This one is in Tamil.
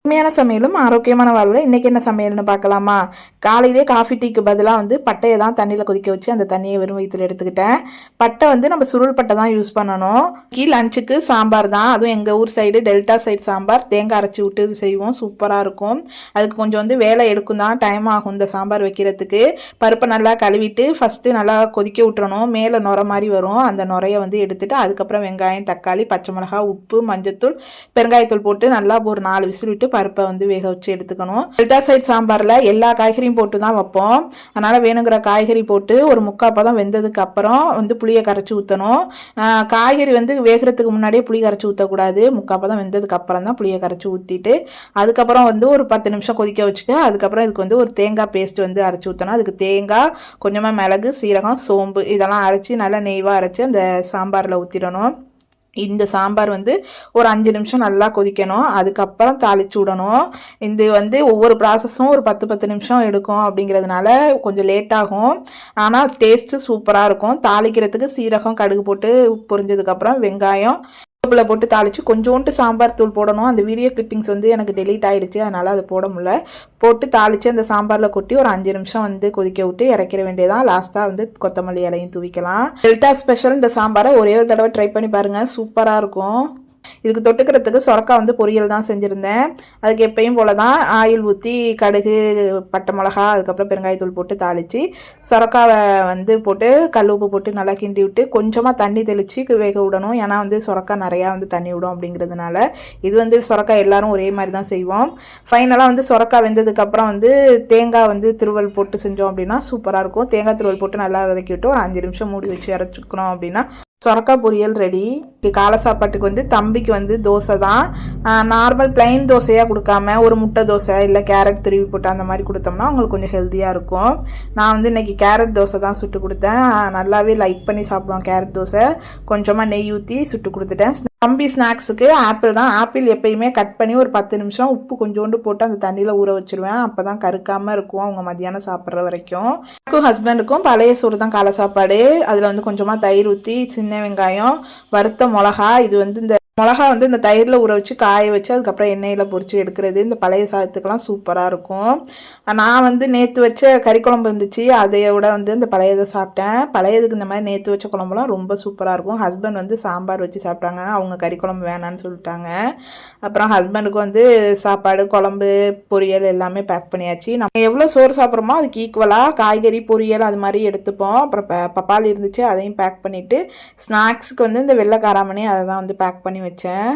உண்மையான சமையலும் ஆரோக்கியமான வாழ்வில் இன்றைக்கி என்ன சமையல்னு பார்க்கலாமா? காலையிலே காஃபி டீக்கு பதிலாக வந்து பட்டையை தான் தண்ணியில் கொதிக்க வச்சு அந்த தண்ணியை வெறும் வயிற்றில் எடுத்துக்கிட்டேன். பட்டை வந்து நம்ம சுருள் பட்டை தான் யூஸ் பண்ணணும். லஞ்சுக்கு சாம்பார் தான், அதுவும் எங்கள் ஊர் சைடு டெல்டா சைடு சாம்பார் தேங்காய் அரைச்சி விட்டு இது செய்வோம், சூப்பராக இருக்கும். அதுக்கு கொஞ்சம் வந்து வேலை எடுக்கும் தான், டைம் ஆகும் இந்த சாம்பார் வைக்கிறதுக்கு. பருப்பை நல்லா கழுவிட்டு ஃபஸ்ட்டு நல்லா கொதிக்க விட்டுறணும். மேலே நுரை மாதிரி வரும், அந்த நுரையை வந்து எடுத்துகிட்டு அதுக்கப்புறம் வெங்காயம், தக்காளி, பச்சை மிளகாய், உப்பு, மஞ்சத்தூள், பெருங்காயத்தூள் போட்டு நல்லா ஒரு 4 விசில் விட்டு பருப்பை வந்து வேக வச்சு எடுத்துக்கணும். டெல்டா சைட் சாம்பாரில் எல்லா காய்கறியும் போட்டு தான் வைப்போம். அதனால் வேணுங்கிற காய்கறி போட்டு ஒரு 3/4 பதம் வெந்ததுக்கு அப்புறம் வந்து புளியை கரைச்சி ஊற்றணும். காய்கறி வந்து வேகிறதுக்கு முன்னாடியே புளி கரைச்சி ஊற்றக்கூடாது. 3/4 பதம் வெந்ததுக்கு அப்புறம் தான் புளியை கரைச்சி ஊற்றிட்டு அதுக்கப்புறம் வந்து ஒரு 10 நிமிஷம் கொதிக்க வச்சுட்டு அதுக்கப்புறம் இதுக்கு வந்து ஒரு தேங்காய் பேஸ்ட் வந்து அரைச்சி ஊற்றணும். அதுக்கு தேங்காய், கொஞ்சமாக மிளகு, சீரகம், சோம்பு இதெல்லாம் அரைச்சி நல்லா நெய்வாக அரைச்சி அந்த சாம்பாரில் ஊற்றிடணும். இந்த சாம்பார் வந்து ஒரு 5 நிமிஷம் நல்லா கொதிக்கணும். அதுக்கப்புறம் தாளிச்சு விடணும். இது வந்து ஒவ்வொரு ப்ராசஸும் ஒரு 10 நிமிஷம் எடுக்கும் அப்படிங்கிறதுனால கொஞ்சம் லேட் ஆகும். ஆனால் டேஸ்ட்டு சூப்பராக இருக்கும். தாளிக்கிறதுக்கு சீரகம், கடுகு போட்டு பொரிஞ்சதுக்கப்புறம் வெங்காயம் போட்டு தாளித்து கொஞ்சோண்டு சாம்பார் தூள் போடணும். அந்த வீடியோ கிளிப்பிங்ஸ் வந்து எனக்கு டெலீட் ஆகிடுச்சு, அதனால் அதை போட முடியல. போட்டு தாளித்து அந்த சாம்பாரில் கொட்டி ஒரு 5 நிமிஷம் வந்து கொதிக்க விட்டு இறக்கிற வேண்டியதான். லாஸ்ட்டாக வந்து கொத்தமல்லி இலையும் தூவிக்கலாம். டெல்டா ஸ்பெஷல் இந்த சாம்பாரை ஒரே ஒரு தடவை ட்ரை பண்ணி பாருங்கள், சூப்பராக இருக்கும். இதுக்கு தொட்டுக்கிறதுக்கு சொரக்காய் வந்து பொரியல் தான் செஞ்சுருந்தேன். அதுக்கு எப்பயும் போல தான் ஆயில் ஊற்றி கடுகு, பட்டை மிளகா, அதுக்கப்புறம் பெருங்காயத்தூள் போட்டு தாளித்து சொரக்காவை வந்து போட்டு கல் உப்பு போட்டு நல்லா கிண்டி விட்டு கொஞ்சமாக தண்ணி தெளித்து வேக விடணும். ஏன்னா வந்து சொரக்காய் நிறையா வந்து தண்ணி விடும் அப்படிங்கிறதுனால. இது வந்து சொரக்காய் எல்லோரும் ஒரே மாதிரி தான் செய்வோம். ஃபைனலாக வந்து சொரக்காய் வெந்ததுக்கப்புறம் வந்து தேங்காய் வந்து திருவல் போட்டு செஞ்சோம் அப்படின்னா சூப்பராக இருக்கும். தேங்காய் திருவல் போட்டு நல்லா வதக்கி விட்டு ஒரு 5 நிமிஷம் மூடி வச்சு இறச்சிக்கணும் அப்படின்னா சொரக்காய் பொரியல் ரெடி. காலை சாப்பாட்டுக்கு வந்து தம்பிக்கு வந்து தோசை தான். நார்மல் பிளைன் தோசையாக கொடுக்காம ஒரு முட்டை தோசை இல்லை கேரட் திருவி போட்டு அந்த மாதிரி கொடுத்தோம்னா அவங்களுக்கு கொஞ்சம் ஹெல்த்தியாக இருக்கும். நான் வந்து இன்றைக்கி கேரட் தோசை தான் சுட்டு கொடுத்தேன். நல்லாவே லைக் பண்ணி சாப்பிடுவோம் கேரட் தோசை. கொஞ்சமாக நெய் ஊற்றி சுட்டு கொடுத்துட்டேன். தம்பி ஸ்நாக்ஸுக்கு ஆப்பிள் தான். ஆப்பிள் எப்பயுமே கட் பண்ணி ஒரு 10 நிமிஷம் உப்பு கொஞ்சோண்டு போட்டு அந்த தண்ணியில் ஊற வச்சுருவேன். அப்போ தான் கருக்காமல் இருக்கும் அவங்க மத்தியானம் சாப்பிட்ற வரைக்கும். எனக்கும் ஹஸ்பண்டுக்கும் பழைய சோறு தான் காலை சாப்பாடு. அதில் வந்து கொஞ்சமாக தயிர் ஊற்றி, சின்ன வெங்காயம், வறுத்த மிளகா, இது வந்து இந்த மிளகா வந்து இந்த தயிரில் ஊற வச்சு காய வச்சு அதுக்கப்புறம் எண்ணெயில் பொரித்து எடுக்கிறது இந்த பழைய சாதத்துக்கெல்லாம் சூப்பராக இருக்கும். நான் வந்து நேற்று வச்ச கறி குழம்பு இருந்துச்சு, அதையோட வந்து இந்த பழையதை சாப்பிட்டேன். பழையதுக்கு இந்த மாதிரி நேற்று வச்ச குழம்புலாம் ரொம்ப சூப்பராக இருக்கும். ஹஸ்பண்ட் வந்து சாம்பார் வச்சு சாப்பிட்டாங்க, அவங்க கறி குழம்பு வேணான்னு சொல்லிட்டாங்க. அப்புறம் ஹஸ்பண்டுக்கு வந்து சாப்பாடு, குழம்பு, பொரியல் எல்லாமே பேக் பண்ணியாச்சு. நம்ம எவ்வளோ சோறு சாப்பிட்றோமோ அதுக்கு ஈக்குவலாக காய்கறி, பொரியல் அது மாதிரி எடுத்துப்போம். அப்புறம் பப்பாளி இருந்துச்சு, அதையும் பேக் பண்ணிவிட்டு ஸ்நாக்ஸுக்கு வந்து இந்த வெள்ளை காராமணி அதை தான் வந்து பேக் பண்ணி வச்சேன்.